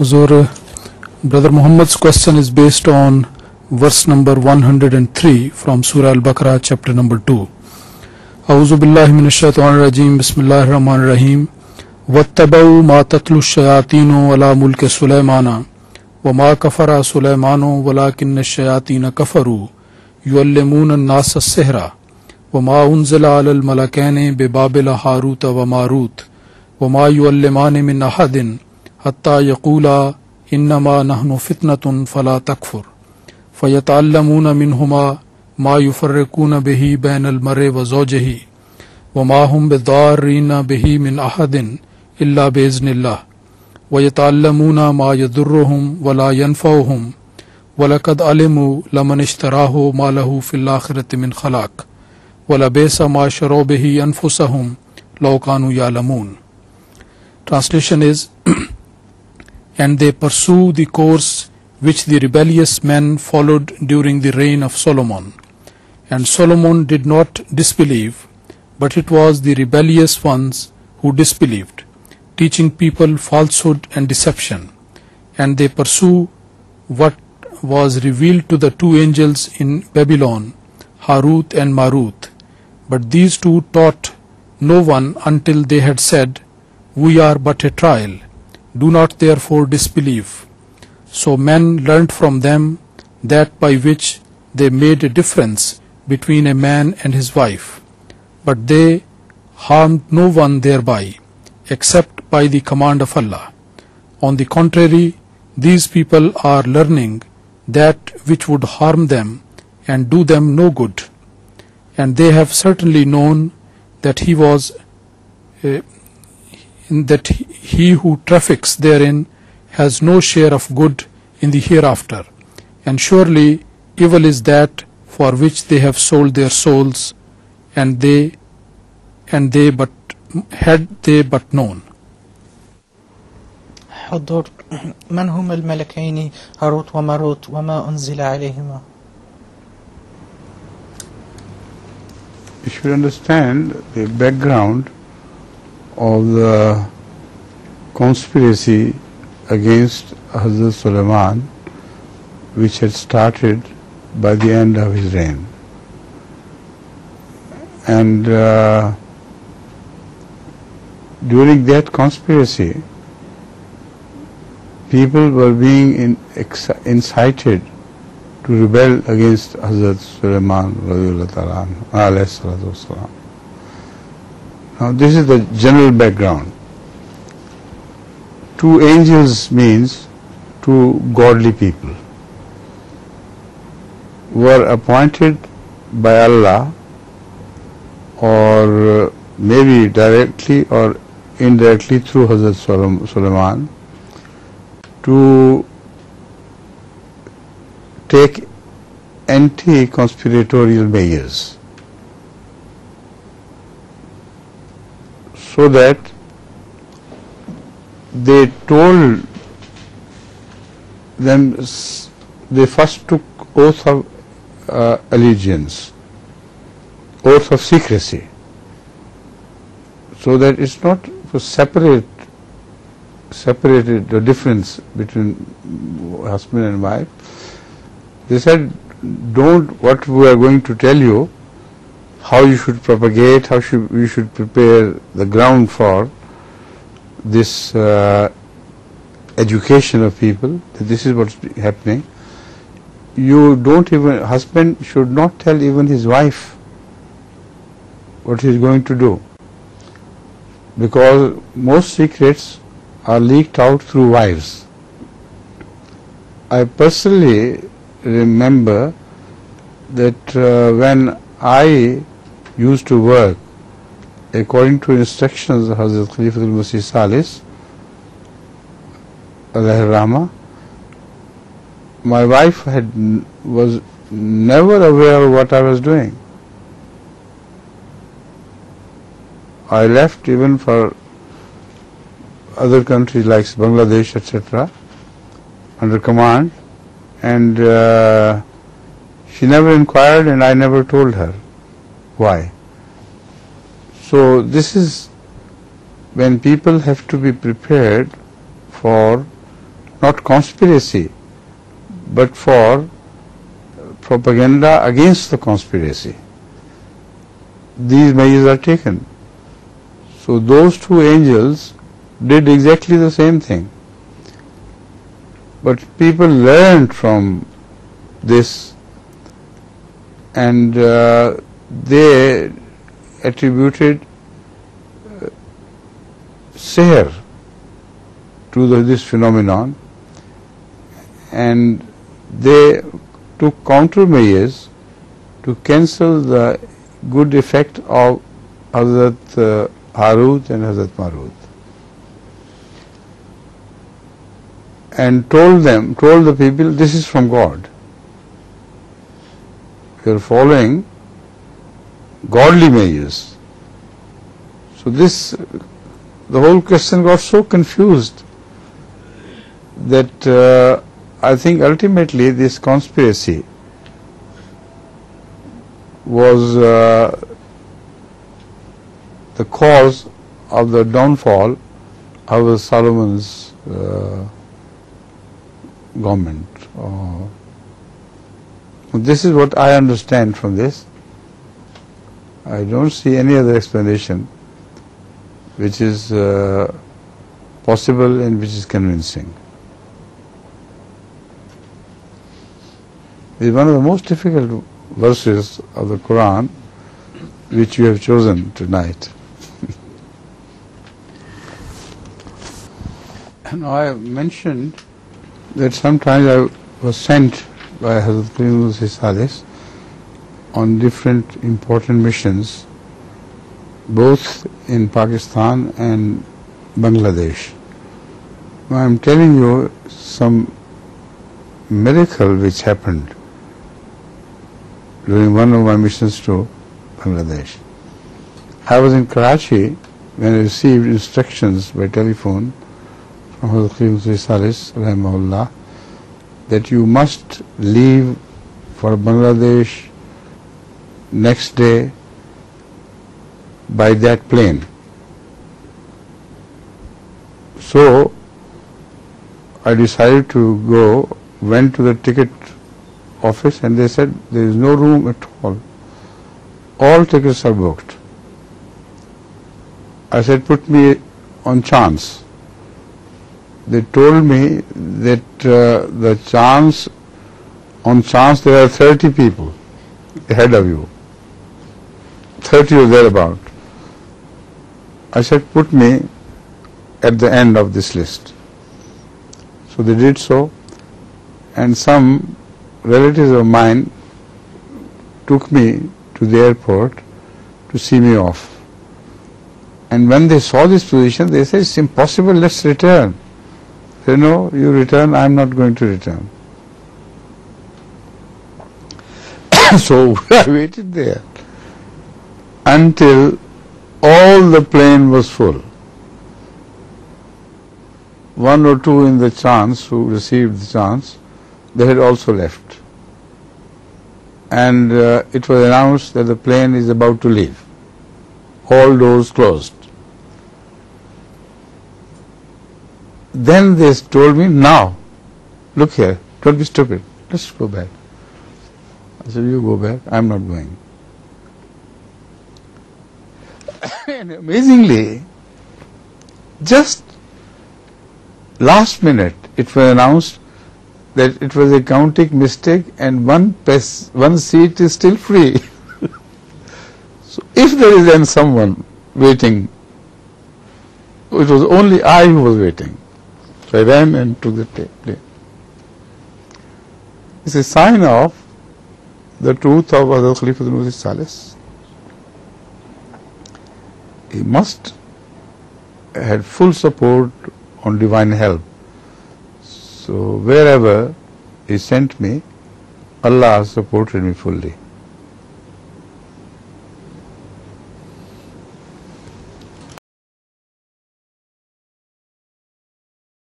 Huzur, Brother Muhammad's question is based on verse number 103 from Surah Al-Baqarah, chapter number 2. A'udhu billahi minash shaitanir rajim. Bismillahir rahmanir rahim. Wattabau ma tatlu ash-shayatinu ala mulki Sulaymana wa ma kafara Sulaymanu walakinna ash-shayatina kafaru yuallimuna an-nasa as-sihra wa ma unzila ala al-malakaini bi Babila Harut wa Marut wa ma yuallimani min ahadin hatta yaqula innama nahnu fitnatun fala takfur fayata'allamuna minhuma ما يفرقون به بين المرء وزوجه وما هم بضارين به من أحد إلا بإذن الله ويتعلمون ما يضرهم ولا ينفعهم ولقد علموا لمن اشتراه ما له في الآخرة من خلاق ولبئس ما شروا به أنفسهم لو كانوا يعلمون. Translation is and they pursue the course which the rebellious men followed during the reign of Solomon. And Solomon did not disbelieve, but it was the rebellious ones who disbelieved, teaching people falsehood and deception. And they pursue what was revealed to the two angels in Babylon, Harut and Marut. But these two taught no one until they had said, "We are but a trial. Do not therefore disbelieve." So men learnt from them that by which they made a difference between a man and his wife, but they harmed no one thereby, except by the command of Allah. On the contrary, these people are learning that which would harm them and do them no good, and they have certainly known that that he who traffics therein has no share of good in the hereafter, and surely evil is that for which they have sold their souls, and they but known. حضور من هم الملكين هاروت وماروت وما أنزل عليهما. You should understand the background of the conspiracy against Hazrat Sulaiman, which had started by the end of his reign. And during that conspiracy, people were being incited to rebel against Hazrat Sulaiman alayhi salatu wasalam. Now this is the general background. Two angels means two godly people were appointed by Allah, or maybe directly or indirectly through Hazrat Sulaiman, to take anti-conspiratorial measures, so that they told them, they first took oath of allegiance, oath of secrecy, so that it's not separated the difference between husband and wife. They said, what we are going to tell you, how you should propagate, we should prepare the ground for this education of people, that this is what's happening. Husband should not tell even his wife what he is going to do, because most secrets are leaked out through wives. I personally remember that when I used to work according to instructions of Hazrat Khalifa al-Masih Salis alayhi rahmah, my wife was never aware of what I was doing. I left even for other countries like Bangladesh, etc., under command, and she never inquired, and I never told her why. So this is when people have to be prepared for not conspiracy, but for propaganda against the conspiracy. These measures are taken. So those two angels did exactly the same thing. But people learned from this, and they attributed sihr to this phenomenon, and they took countermeasures to cancel the good effect of Hazrat Harut and Hazrat Marut, and told the people, this is from God. You are following godly measures. So the whole question got so confused that I think ultimately this conspiracy was the cause of the downfall of Solomon's government. This is what I understand from this. I don't see any other explanation which is possible and which is convincing. It is one of the most difficult verses of the Quran which you have chosen tonight. And I have mentioned that sometimes I was sent by Hazrat Hadith on different important missions, both in Pakistan and Bangladesh. I am telling you some miracle which happened during one of my missions to Bangladesh. I was in Karachi when I received instructions by telephone from Hazrat Rahimahullah that you must leave for Bangladesh next day by that plane. So I decided to go, went to the ticket office, and they said there is no room at all. All tickets are booked. I said, put me on chance. They told me that on chance there are 30 people ahead of you, 30 or thereabout. I said, put me at the end of this list. So they did so, and some relatives of mine took me to the airport to see me off. And when they saw this position, they said, it's impossible, let's return. I said, no, you return, I'm not going to return. So I waited there until all the plane was full. One or two in the chance who received the chance, they had also left. And it was announced that the plane is about to leave. All doors closed. Then they told me, now, look here, don't be stupid, let's go back. I said, you go back, I'm not going. And amazingly, just last minute, it was announced that it was a counting mistake and one seat is still free. So if there is then someone waiting, it was only I who was waiting. So I ran and took the plane. It's a sign of the truth of Khalifa. He must have full support on divine help. So wherever he sent me, Allah supported me fully.